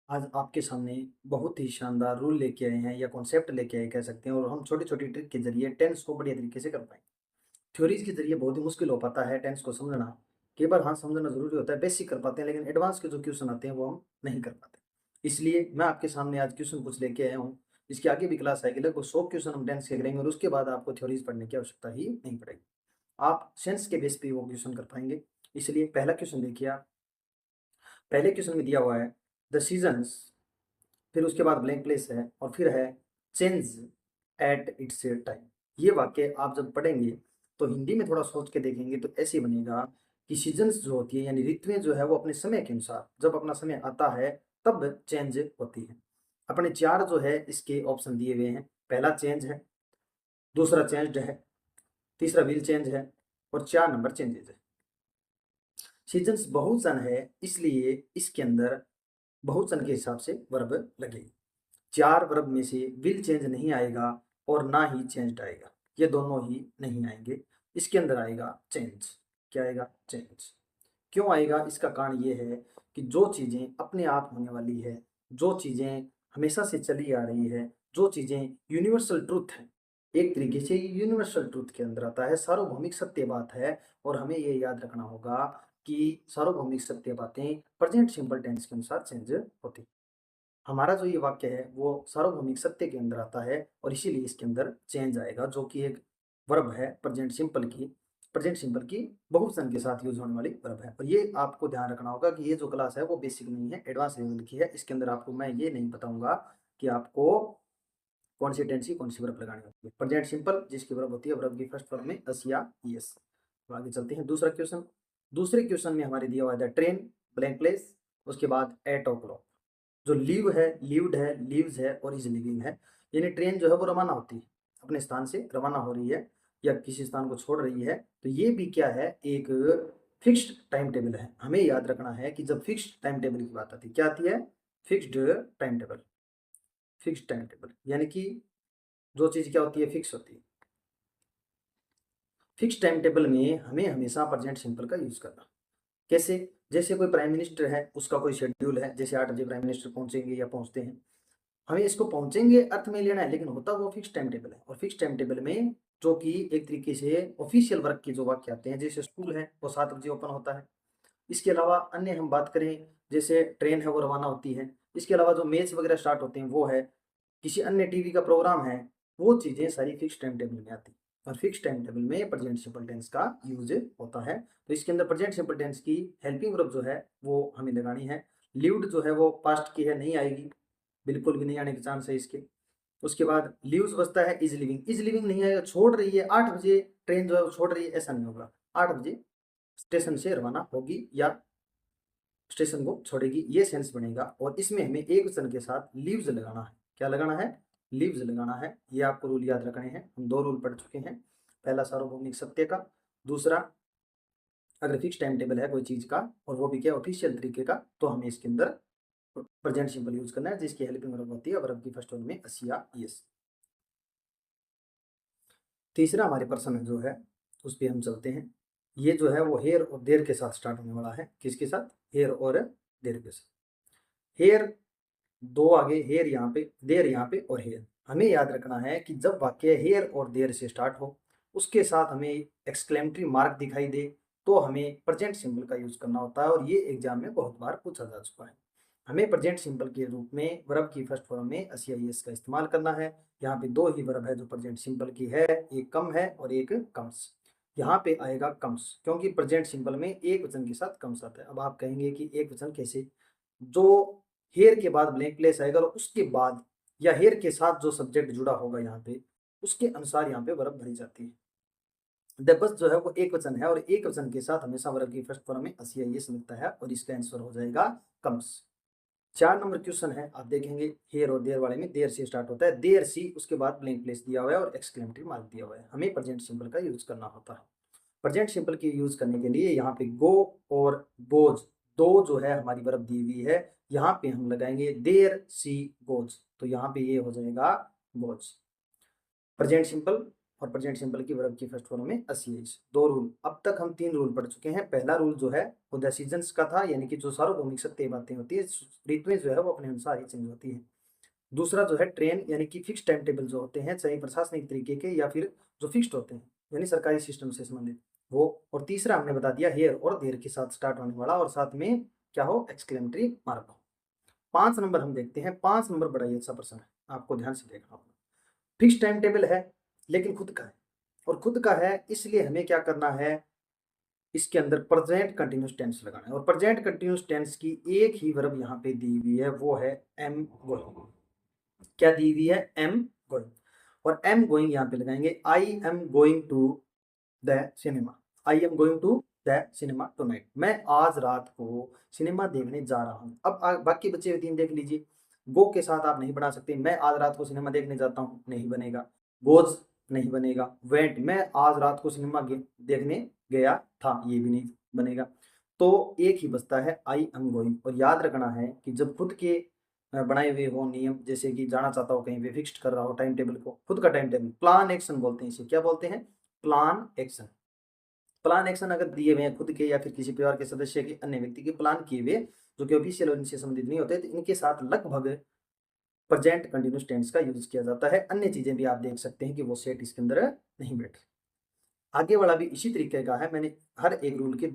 आज आपके सामने बहुत ही शानदार रूल लेके आए हैं या कॉन्सेप्ट लेके आए कह सकते हैं और हम छोटी-छोटी ट्रिक के ज़रिए टेंस को बढ़िया तरीके से कर पाएँगे। थ्योरीज़ के ज़रिए बहुत ही मुश्किल हो पाता है टेंस को समझना। कई बार हाँ, समझना ज़रूरी होता है, बेसिक कर पाते हैं लेकिन एडवांस के जो क्वेश्चन आते हैं वो हम नहीं कर पाते। इसलिए मैं आपके सामने आज क्वेश्चन कुछ लेके आया हूँ। इसके आगे भी क्लास आएगी, लगभग 100 क्वेश्चन हम टेंस के करेंगे और उसके बाद आपको थ्योरीज़ पढ़ने की आवश्यकता ही नहीं पड़ेगी। आप सेंस के बेस पे वो क्वेश्चन कर पाएँगे। इसलिए पहला क्वेश्चन देखिए आप। पहले क्वेश्चन में दिया हुआ है द सीज़न्स, फिर उसके बाद ब्लैंक प्लेस है और फिर है चेंज एट इट्स टाइम। ये वाक्य आप जब पढ़ेंगे तो हिंदी में थोड़ा सोच के देखेंगे तो ऐसे बनेगा कि सीजन्स जो होती है यानी ऋतुएं जो है वो अपने समय के अनुसार जब अपना समय आता है तब चेंज होती है। अपने चार जो है इसके ऑप्शन दिए हुए हैं। पहला चेंज है, दूसरा चेंज्ड है, तीसरा विल चेंज है और 4 नंबर चेंजेज है। सीजन्स बहुवचन है इसलिए इसके अंदर बहुवचन के हिसाब से वर्ब लगेगी। 4 वर्ब में से विल चेंज नहीं आएगा और ना ही चेंज्ड आएगा। ये दोनों ही नहीं आएँगे। इसके अंदर आएगा चेंज। क्या आएगा? चेंज। क्यों आएगा? इसका कारण ये है कि जो चीज़ें अपने आप होने वाली है, जो चीज़ें हमेशा से चली आ रही है, जो चीज़ें यूनिवर्सल ट्रुथ है, एक तरीके से ये यूनिवर्सल ट्रुथ के अंदर आता है, सार्वभौमिक सत्य बात है और हमें ये याद रखना होगा कि सार्वभौमिक सत्य बातें प्रेज़ेंट सिंपल टेंस के अनुसार चेंज होती हैं। हमारा जो ये वाक्य है वो सार्वभौमिक सत्य के अंदर आता है और इसीलिए इसके अंदर चेंज आएगा जो कि एक वर्ब है प्रेजेंट सिंपल की बहुवचन के साथ यूज होने वाली वर्ब है। और ये आपको ध्यान रखना होगा कि ये जो क्लास है वो बेसिक नहीं है, एडवांस लेवल की है। इसके अंदर आपको मैं ये नहीं बताऊंगा कि आपको कौन सी टेंस की कौन सी वर्ब लगानी होती है। प्रेजेंट सिंपल जिसकी वर्ब होती है, वर्ब की फर्स्ट फॉर्म में अस या यस। तो आगे चलते हैं दूसरा क्वेश्चन। दूसरे क्वेश्चन में हमारे दिया हुआ है ट्रेन ब्लैंक प्लेस, उसके बाद एट ओ क्लॉक। जो लीव है, लीव्ड है, लीव्स है और इज़ लिविंग है। यानी ट्रेन जो है वो रवाना होती है, अपने स्थान से रवाना हो रही है या किसी स्थान को छोड़ रही है। तो ये भी क्या है, एक फिक्स्ड टाइम टेबल है। हमें याद रखना है कि जब फिक्स्ड टाइम टेबल की बात आती है, क्या आती है? Fixed time table. Fixed time table यानी कि जो चीज़ क्या होती है, फिक्स होती है। फिक्स्ड टाइम टेबल में हमें हमेशा प्रेजेंट सिंपल का यूज़ करना। कैसे? जैसे कोई प्राइम मिनिस्टर है, उसका कोई शेड्यूल है, जैसे 8 बजे प्राइम मिनिस्टर पहुँचेंगे या पहुँचते हैं। हमें इसको पहुँचेंगे अर्थ में लेना है, लेकिन होता वो फिक्स टाइम टेबल है और फिक्स टाइम टेबल में जो कि एक तरीके से ऑफिशियल वर्क के जो वाक्य आते हैं, जैसे स्कूल है वो 7 बजे ओपन होता है। इसके अलावा अन्य हम बात करें, जैसे ट्रेन है वो रवाना होती है। इसके अलावा जो मैच वगैरह स्टार्ट होते हैं वो है, किसी अन्य टीवी का प्रोग्राम है, वो चीज़ें सारी फिक्स टाइम टेबल में आती हैं और फिक्स टाइम टेबल में प्रेजेंट सिंपल टेंस का यूज़ होता है। तो इसके अंदर प्रेजेंट सिंपल टेंस की हेल्पिंग वर्ब जो है वो हमें लगानी है। लिव्ड जो है वो पास्ट की है, नहीं आएगी, बिल्कुल भी नहीं आने के चांस है इसके। उसके बाद लीव्स बचता है इज़ लिविंग। इज़ लिविंग नहीं आएगा, छोड़ रही है 8 बजे ट्रेन जो है वो छोड़ रही है, ऐसा नहीं होगा। 8 बजे स्टेशन से रवाना होगी या स्टेशन को छोड़ेगी, ये सेंस बनेगा और इसमें हमें एकवचन के साथ लीव्स लगाना है। क्या लगाना है? लीव्स लगाना है। ये आपको रूल याद रखने हैं। हम 2 रूल पढ़ चुके हैं। पहला सार्वभौमिक सत्य का, दूसरा अगर फिक्स टाइम टेबल है कोई चीज़ का और वो भी क्या ऑफिशियल तरीके का, तो हमें इसके अंदर प्रेजेंट सिंपल यूज़ करना है जिसकी हेल्पिंग वर्ब होती है वर्ब की फर्स्ट फॉर्म में अस या यस। तीसरा हमारे प्रश्न जो है उस पे हम चलते हैं। ये जो है वो हेयर और देयर के साथ स्टार्ट होने वाला है। किसके साथ? हेयर और देयर के साथ। हेयर 2 आगे, हेयर यहाँ पे, देयर यहाँ पे और हेयर। हमें याद रखना है कि जब वाक्य हेयर और देयर से स्टार्ट हो, उसके साथ हमें एक्सक्लेमेटरी मार्क दिखाई दे, तो हमें प्रेजेंट सिंपल का यूज़ करना होता है और ये एग्जाम में बहुत बार पूछा जा चुका है। हमें प्रेजेंट सिंपल के रूप में वर्ब की फर्स्ट फॉर्म में अस या यस का इस्तेमाल करना है। यहाँ पे 2 ही वर्ब है जो प्रेजेंट सिंपल की है, एक कम है और एक कम्स। यहाँ पे आएगा कम्स क्योंकि प्रेजेंट सिंपल में एक वचन के साथ कम्स आता है। अब आप कहेंगे कि एक वचन कैसे? जो हेयर के बाद ब्लैंक प्लेस आएगा और उसके बाद या हेयर के साथ जो सब्जेक्ट जुड़ा होगा यहाँ पे, उसके अनुसार यहाँ पे वर्ब भरी जाती है। द बस जो है वो एक वचन है और एक वचन के साथ हमेशा वर्ब की फर्स्ट फॉर्म में अस या यस मिलता है और इसका आंसर हो जाएगा कम्स। 4 नंबर क्वेश्चन है, आप देखेंगे हेयर और देयर वाले में देयर से स्टार्ट होता है, देयर सी, उसके बाद ब्लैंक प्लेस दिया हुआ है और एक्सक्लेमेटरी मार्क दिया हुआ है। हमें प्रेजेंट सिंपल का यूज करना होता है। प्रेजेंट सिंपल की यूज करने के लिए यहाँ पे गो और गोज, दो जो है हमारी वर्ब दी हुई है, यहाँ पे हम लगाएंगे देयर सी गोज, तो यहाँ पे ये हो जाएगा गोज। प्रेजेंट सिंपल और प्रेजेंट सिंपल की वर्ब की फर्स्ट फॉर्म में असिएज। दो रूल। अब तक हम 3 रूल पढ़ चुके हैं। पहला रूल जो है वो द सीजन्स का था, यानी कि जो सार्वभौमिक सत्य बातें होती है, ऋतुएं जो है वो अपने अनुसार ही चेंज होती है। दूसरा जो है ट्रेन, यानी कि फिक्स टाइम टेबल जो होते हैं, चाहे प्रशासनिक तरीके के या फिर जो फिक्स्ड होते हैं, यानी सरकारी सिस्टम से संबंधित वो। और तीसरा हमने बता दिया हेयर और देर के साथ स्टार्ट होने वाला, और साथ में क्या हो, एक्सक्लेमेटरी मार्क हो। 5 नंबर हम देखते हैं। 5 नंबर बड़ा ही अच्छा प्रश्न है, आपको ध्यान से देखना होगा। फिक्स टाइम टेबल है लेकिन खुद का है, और खुद का है इसलिए हमें क्या करना है, इसके अंदर प्रेजेंट कंटिन्यूस टेंस लगाना है। और प्रेजेंट कंटिन्यूस टेंस की एक ही वर्ब यहाँ पे दी हुई है, वो है एम गोइंग। क्या दी हुई है, एम गोइंग। और एम गोइंग यहाँ पे लगाएंगे, I am going to the cinema. I am going to the cinema tonight. मैं आज रात को सिनेमा देखने जा रहा हूँ। अब बाकी बचे हुए 3 देख लीजिए। गो के साथ आप नहीं बना सकते, मैं आज रात को सिनेमा देखने जाता हूँ, नहीं बनेगा। गोज नहीं बनेगा। वेंट, मैं आज रात को सिनेमा देखने गया था, ये भी नहीं बनेगा। तो एक ही बचता है, आई एम गोइंग। और याद रखना है कि जब खुद के बनाए हुए हो नियम, जैसे कि जाना चाहता हो कहीं पे, फिक्स्ड कर रहा हो टाइम टेबल को, खुद का टाइम टेबल, प्लान एक्शन बोलते हैं इसे। क्या बोलते हैं, प्लान एक्शन। प्लान एक्शन अगर दिए हुए हैं खुद के या फिर किसी परिवार के सदस्य के, अन्य व्यक्ति के प्लान किए हुए, जो कि ऑफिशियल और इनसे संबंधित नहीं होते, तो इनके साथ लगभग प्रेजेंट कंटिन्यूस टेंस का यूज किया जाता है। अन्य चीजें भी आप देख सकते हैं कि वो सेट इसके अंदर नहीं बैठ। आगे वाला भी इसी तरीके का है। मैंने हर एक रूल के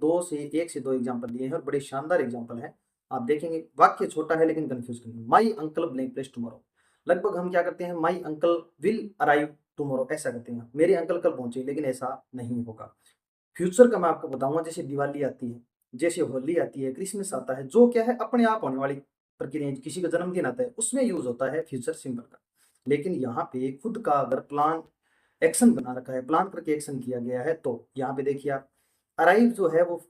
1 से 2 एग्जाम्पल दिए हैं, और बड़े शानदार एग्जाम्पल है। आप देखेंगे वाक्य छोटा है लेकिन कंफ्यूज करेंगे। My uncle blank place tomorrow. लगभग हम क्या करते हैं, my uncle will arrive tomorrow, ऐसा करते हैं, मेरे अंकल कल पहुंचे, लेकिन ऐसा नहीं होगा। फ्यूचर का मैं आपको बताऊंगा, जैसे दिवाली आती है, जैसे होली आती है, क्रिसमस आता है, जो क्या है अपने आप होने वाली प्रक्रिया, किसी का जन्मदिन आता है, उसमें यूज होता है फ्यूचर सिंबल का। लेकिन यहाँ पे खुद का अगर प्लान एक्शन बना रखा है, प्लान करके एक्शन किया गया है, तो यहाँ पे देखिए आप, अराइव जो है वो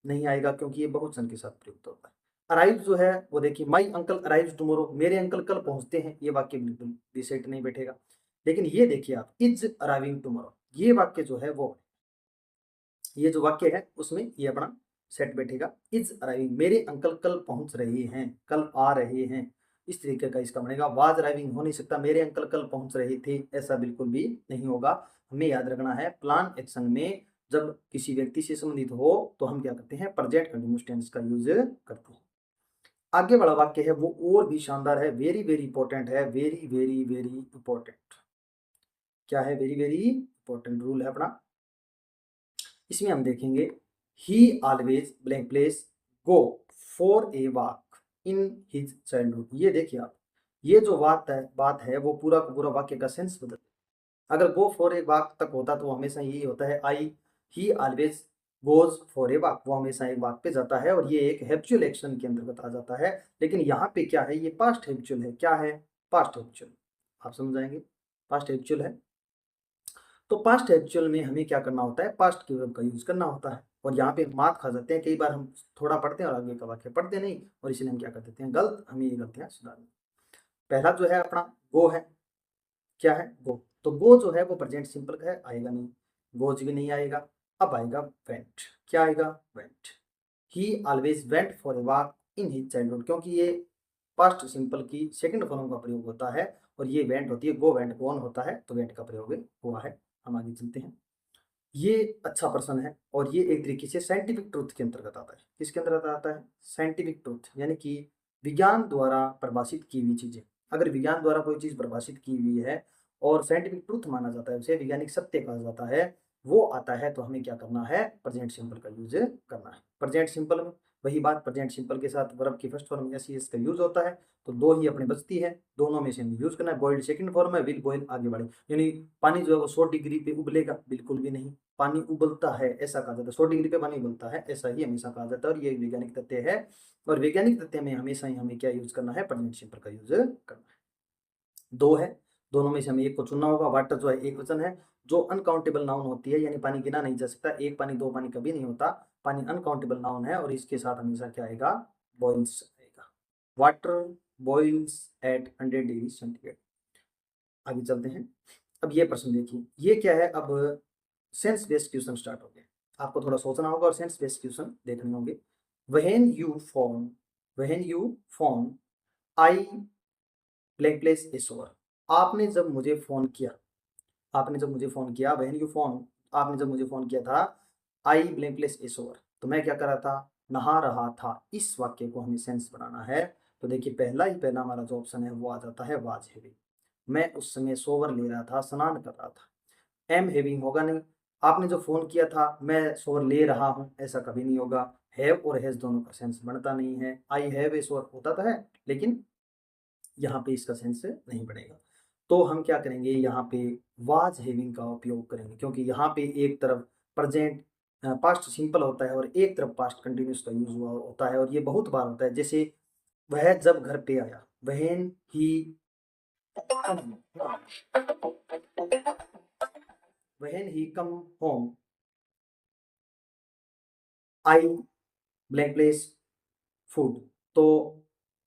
नहीं आएगा, क्योंकि ये बहुवचन के साथ प्रयुक्त होता है। अराइव जो है वो देखिए, माई अंकल अराइव टुमारो, मेरे अंकल कल पहुंचते हैं, ये वाक्य बिल्कुल भी सेट नहीं बैठेगा। लेकिन ये देखिए आप, इज अराइविंग टुमारो, ये वाक्य जो है वो, ये जो वाक्य है उसमें ये अपना सेट बैठेगा। इज अराइविंग, मेरे अंकल कल पहुंच रहे हैं, कल आ रहे हैं, इस तरीके का इसका बनेगा। वाज अराइविंग हो नहीं सकता, मेरे अंकल कल पहुंच रहे थे, ऐसा बिल्कुल भी नहीं होगा। हमें याद रखना है, प्लान एक्शन में जब किसी व्यक्ति से संबंधित हो तो हम क्या करते हैं, प्रेजेंट कंटिन्यूअस टेंस का यूज करते हैं। आगे वाला वाक्य है वो और भी शानदार है, वेरी वेरी इंपॉर्टेंट है, वेरी वेरी वेरी इंपॉर्टेंट। क्या है, वेरी वेरी इंपॉर्टेंट रूल है अपना। इसमें हम देखेंगे, ही always blank place go for a walk in his childhood. ये देखिए आप, ये जो बात है वो पूरा का पूरा वाक्य का सेंस बदल। अगर गो फॉर ए वॉक तक होता तो हमेशा यही होता है, I he always goes for a walk, वो हमेशा एक वॉक पे जाता है, और ये एक हैबिचुअल एक्शन के अंतर्गत आ जाता है। लेकिन यहाँ पे क्या है, ये पास्ट हैबिचुअल है। क्या है, पास्ट हैबिचुअल। आप समझ जाएंगे, पास्ट हैबिचुअल है। तो पास्ट एक्चुअल में हमें क्या करना होता है, पास्ट के वर्ब का यूज करना होता है। और यहाँ पे मात खा जाते हैं कई बार, हम थोड़ा पढ़ते हैं और आगे का वाक्य पढ़ते नहीं, और इसलिए हम क्या कर देते हैं, गलत। हमें ये गलतियां सुधारनी। पहला जो है अपना गो है, क्या है, गो। तो गो जो है वो प्रेजेंट सिंपल का है, आएगा नहीं, गोज भी नहीं आएगा। अब आएगा वेंट। क्या आएगा, went. He always went for a walk in his childhood, क्योंकि ये पास्ट सिंपल की सेकंड फॉर्म का प्रयोग होता है, और ये वेंट होती है, गो वेंट कौन होता है, तो वेंट का प्रयोग हुआ है। हम आगे चलते हैं। ये अच्छा प्रश्न है, और ये एक तरीके से साइंटिफिक ट्रूथ के अंतर्गत आता है। किसके अंतर्गत आता है, साइंटिफिक ट्रूथ, यानी कि विज्ञान द्वारा परिभाषित की हुई चीजें। अगर विज्ञान द्वारा कोई चीज परिभाषित की हुई है और साइंटिफिक ट्रूथ माना जाता है, उसे वैज्ञानिक सत्य कहा जाता है, वो आता है, तो हमें क्या करना है, प्रेजेंट सिंपल का यूज करना है। प्रेजेंट सिंपल में वही बात, प्रेजेंट सिंपल के साथ वर्ब की फर्स्ट फॉर्म एस का यूज होता है, तो दो ही अपने बचती है, दोनों में से हमें यूज करना है। बॉइल्ड सेकंड फॉर्म है, विल बॉइल आगे बढ़े, यानी पानी जो है वो 100 डिग्री पे उबलेगा, बिल्कुल भी नहीं। पानी उबलता है ऐसा कहा जाता है, 100 डिग्री पे पानी उबलता है, ऐसा ही हमेशा कहा जाता है, और ये वैज्ञानिक तथ्य है। और वैज्ञानिक तथ्य में हमेशा ही हमें क्या यूज करना है, प्रेजेंट सिंपल का यूज करना है। दो है, दोनों में से हमें एक को चुनना होगा। वाटर जो है एक वचन है, जो अनकाउंटेबल नाउन होती है, यानी पानी गिना नहीं जा सकता, एक पानी दो पानी कभी नहीं होता, पानी अनकाउंटेबल नाउन है, और इसके साथ हमेशा क्या आएगा, बॉइल्स आएगा। Water boils at 100 degree centigrade. आगे चलते हैं। अब ये प्रश्न देखिए, ये क्या है, अब सेंस बेस्ड क्वेश्चन स्टार्ट हो गए। आपको थोड़ा सोचना होगा और सेंस बेस्ड क्वेश्चन देखने होंगे। When you phone I blank place a shore. आपने जब मुझे फोन किया, आपने जब मुझे फ़ोन किया, व्हेन यू फ़ोन आपने जब मुझे फ़ोन किया था, आई ब्लैंक प्लेस इज़ ओवर, तो मैं क्या कर रहा था? नहा रहा था। इस वाक्य को हमें सेंस बनाना है, तो देखिए पहला ही पहला हमारा जो ऑप्शन है वो आ जाता है वाज़ हैविंग। मैं उस समय शॉवर ले रहा था, स्नान कर रहा था। एम हैविंग होगा नहीं। आपने जो फ़ोन किया था, मैं शॉवर ले रहा हूँ, ऐसा कभी नहीं होगा। हैव और हैज़ दोनों का सेंस बनता नहीं है। आई हैव ए शॉवर होता तो है, लेकिन यहाँ पे इसका सेंस नहीं बनेगा। तो हम क्या करेंगे, यहाँ पे वाज हैविंग का उपयोग करेंगे, क्योंकि यहाँ पे एक तरफ प्रेजेंट पास्ट सिंपल होता है और एक तरफ पास्ट कंटिन्यूअस का यूज़ हुआ होता है, और ये बहुत बार होता है। जैसे वह जब घर पे आया, when he when he come home, I blank place food. तो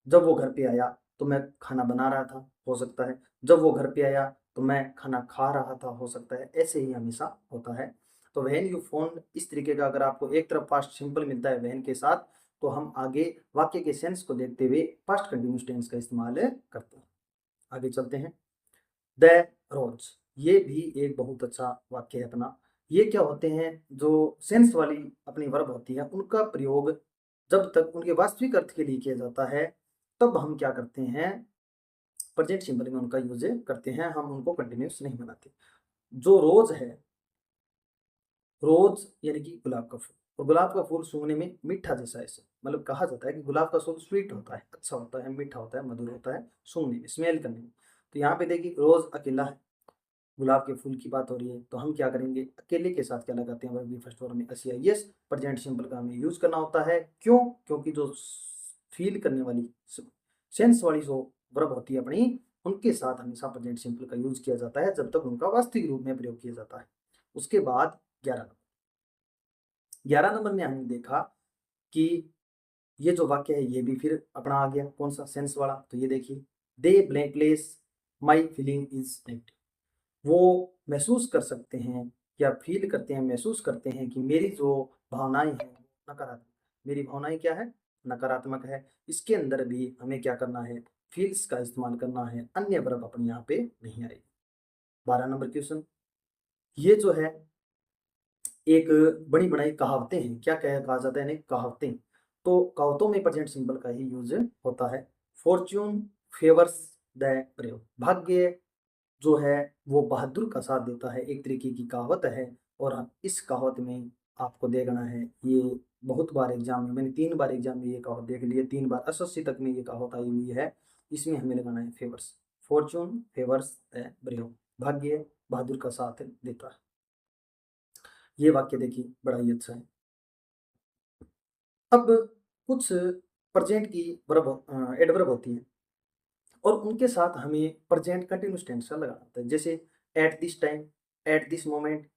जब वो घर पे आया तो मैं खाना बना रहा था, हो सकता है। जब वो घर पे आया तो मैं खाना खा रहा था, हो सकता है। ऐसे ही हमेशा होता है। तो व्हेन यू फ़ोन इस तरीके का अगर आपको एक तरफ पास्ट सिंपल मिलता है व्हेन के साथ, तो हम आगे वाक्य के सेंस को देखते हुए पास्ट कंटीन्यूअस टेंस का इस्तेमाल करते हैं। आगे चलते हैं। द रोड्स, ये भी एक बहुत अच्छा वाक्य है अपना। ये क्या होते हैं, जो सेंस वाली अपनी वर्ब होती है उनका प्रयोग जब तक उनके वास्तविक अर्थ के लिए किया जाता है, तब हम क्या करते हैं, प्रेजेंट सिंपल में उनका यूज करते हैं, हम उनको कंटिन्यूस नहीं बनाते। जो रोज है, रोज यानी कि गुलाब का फूल, और गुलाब का फूल सूंघने में मीठा जैसा, ऐसे मतलब कहा जाता है कि गुलाब का फूल स्वीट होता है, अच्छा होता है, मीठा होता है, मधुर होता है सूंघने में, स्मेल करने में। तो यहाँ पे देखिए रोज अकेला है, गुलाब के फूल की बात हो रही है, तो हम क्या करेंगे, अकेले के साथ क्या लगाते हैं, वर्ब फर्स्ट फॉर्म में एस या यस, प्रेजेंट सिंपल का हमें यूज करना होता है। क्यों? क्योंकि जो फील करने वाली, सेंस वाली जो वर्ब होती है अपनी, उनके साथ हमेशा प्रेजेंट सिंपल का यूज किया जाता है जब तक उनका वास्तविक रूप में प्रयोग किया जाता है। उसके बाद 11 नंबर में हमने देखा कि ये जो वाक्य है ये भी फिर अपना आ गया, कौन सा, सेंस वाला। तो ये देखिए, they blank place my feeling is empty, वो महसूस कर सकते हैं या फ़ील करते हैं, महसूस करते हैं कि मेरी जो भावनाएँ हैं नकारात्मक, मेरी भावनाएँ क्या है? नकारात्मक है। इसके अंदर भी हमें क्या करना है? फ़ील्स का इस्तेमाल करना है, अन्य वर्ब अपने यहाँ पे नहीं आएगी। 12 नंबर क्वेश्चन, ये जो है एक बनी-बनाई कहावतें हैं। क्या कहा जाता है इन्हें? कहावतें। तो कहावतों में प्रेज़ेंट सिंपल का ही यूज़ होता है। फॉर्च्यून फेवर्स द ब्रेव, भाग्य जो है वो बहादुर का साथ देता है, एक तरीके की कहावत है। और इस कहावत में आपको देखना है, ये बहुत बार एग्जाम में, मैंने 3 बार एग्जाम में ये कहावत देख ली है, 3 बार एसएससी तक में ये कहावत आई हुई है। इसमें हमें लगाना है favours, Fortune favours the brave, भाग्य बहादुर का साथ देता है। ये वाक्य देखिए बड़ा ही अच्छा है। अब कुछ प्रेजेंट की एडवर्ब होती है, और उनके साथ हमें प्रेजेंट कंटिन्यूअस टेंस का लगाना होता है। जैसे at this time, at this moment,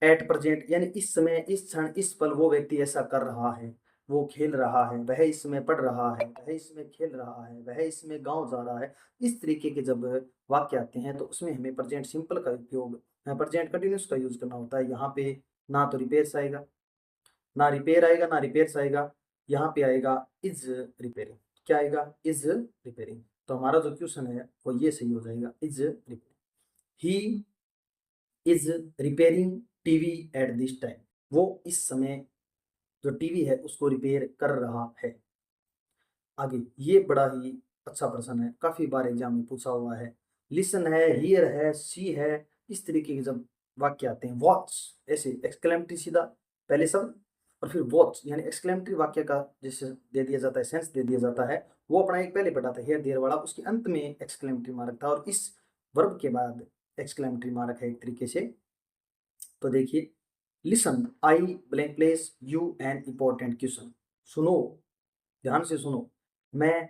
at present, यानी इस समय, इस क्षण, इस पल वो व्यक्ति ऐसा कर रहा है, वो खेल रहा है, वह इसमें पढ़ रहा है, वह इसमें खेल रहा है, वह इसमें गाँव जा रहा है। इस तरीके के जब वाक्य आते हैं तो उसमें हमें प्रेजेंट सिंपल का उपयोग, प्रेजेंट कंटिन्यूअस का यूज़ करना होता है। यहाँ पे ना तो रिपेयर्स आएगा, ना रिपेयर आएगा, ना रिपेयर्स आएगा। यहाँ पे आएगा इज़ रिपेयरिंग। क्या आएगा? Is repairing. तो हमारा जो क्वेश्चन है वो ये सही हो जाएगा, is repairing. He is repairing TV at this time. वो इस समय जो टीवी है उसको रिपेयर कर रहा है। आगे ये बड़ा ही अच्छा प्रश्न है, काफ़ी बार एग्जाम में पूछा हुआ है। लिसन है, हियर है, सी है, इस तरीके के जब वाक्य आते हैं, वॉच, ऐसे एक्सक्लेमेटरी सीधा पहले शब्द और फिर वॉच, यानी एक्सक्लेमेटरी वाक्य का जैसे दे दिया जाता है, सेंस दे दिया जाता है, वो अपना एक पहले पढ़ा था हियर देयर वाला, उसके अंत में एक्सक्लेमेटरी मार्क था, और इस वर्ब के बाद एक्सक्लेमेटरी मार्क है एक तरीके से। तो देखिए, listen I blank place you an important question. सुनो, ध्यान से सुनो, मैं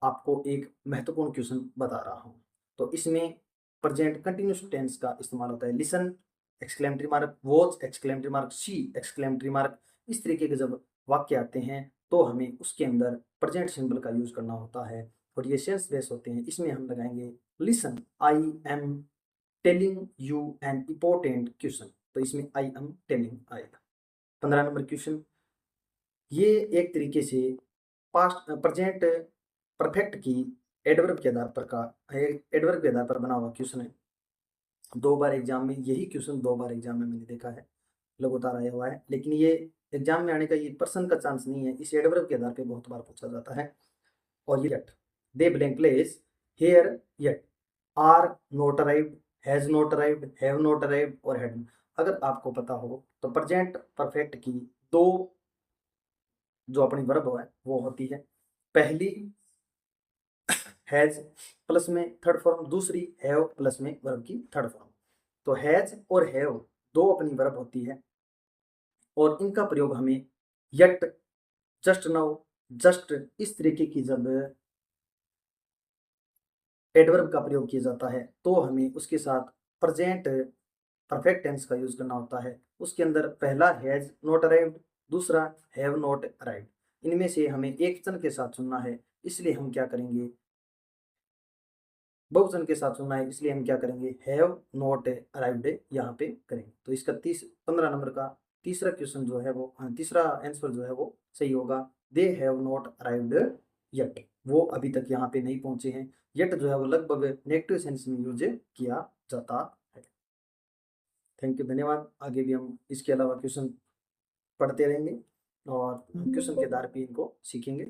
आपको एक महत्वपूर्ण क्वेश्चन बता रहा हूँ। तो इसमें प्रेजेंट कंटिन्यूअस टेंस का इस्तेमाल होता है। Listen exclamatory mark, watch exclamatory mark, see exclamatory mark, इस तरीके के जब वाक्य आते हैं तो हमें उसके अंदर प्रेजेंट सिंबल का यूज़ करना होता है, और ये सेंस बेस होते हैं। इसमें हम लगाएंगे listen I am telling you an important question, तो इसमें आई एम टेलिंग आएगा। 15 नंबर क्वेश्चन, ये एक तरीके से पास्ट प्रेजेंट परफेक्ट की एडवर्ब के आधार पर बना हुआ क्वेश्चन है। 2 बार एग्जाम में यही क्वेश्चन 2 बार एग्जाम में मैंने देखा है, लगातार आया हुआ है। लेकिन ये एग्जाम में आने का ये परसेंट का चांस नहीं है, इस एडवर्ब के आधार पे बहुत बार पूछा जाता है। और ये yet, they blank place here yet, are not arrived, has not arrived, have not arrived और हैड। अगर आपको पता हो तो प्रेजेंट परफेक्ट की दो जो अपनी वर्ब है वो होती है, पहली हैज प्लस में थर्ड फॉर्म, दूसरी हैव प्लस में वर्ब की थर्ड फॉर्म। तो हैज और हैव दो अपनी वर्ब होती है और इनका प्रयोग हमें यट, जस्ट नाउ, जस्ट इस तरीके की जब एडवर्ब का प्रयोग किया जाता है तो हमें उसके साथ प्रेजेंट परफेक्ट टेंस का यूज करना होता है। उसके अंदर पहला हैज नॉट अराइव्ड, दूसरा हैव नॉट अराइव्ड। इनमें से हमें एक वचन के साथ सुनना है, इसलिए हम क्या करेंगे, बहुवचन के साथ सुनना है, इसलिए हम क्या करेंगे, हैव नॉट अराइव्ड यहाँ पे करेंगे। तो इसका 15 नंबर का तीसरा क्वेश्चन जो है वो, तीसरा आंसर जो है वो सही होगा, they have not arrived yet. वो अभी तक यहाँ पे नहीं पहुंचे हैं। येट जो है वो लगभग नेगेटिव सेंस में यूज किया जाता है। थैंक यू, धन्यवाद। आगे भी हम इसके अलावा क्वेश्चन पढ़ते रहेंगे और क्वेश्चन के आधार पे इनको सीखेंगे।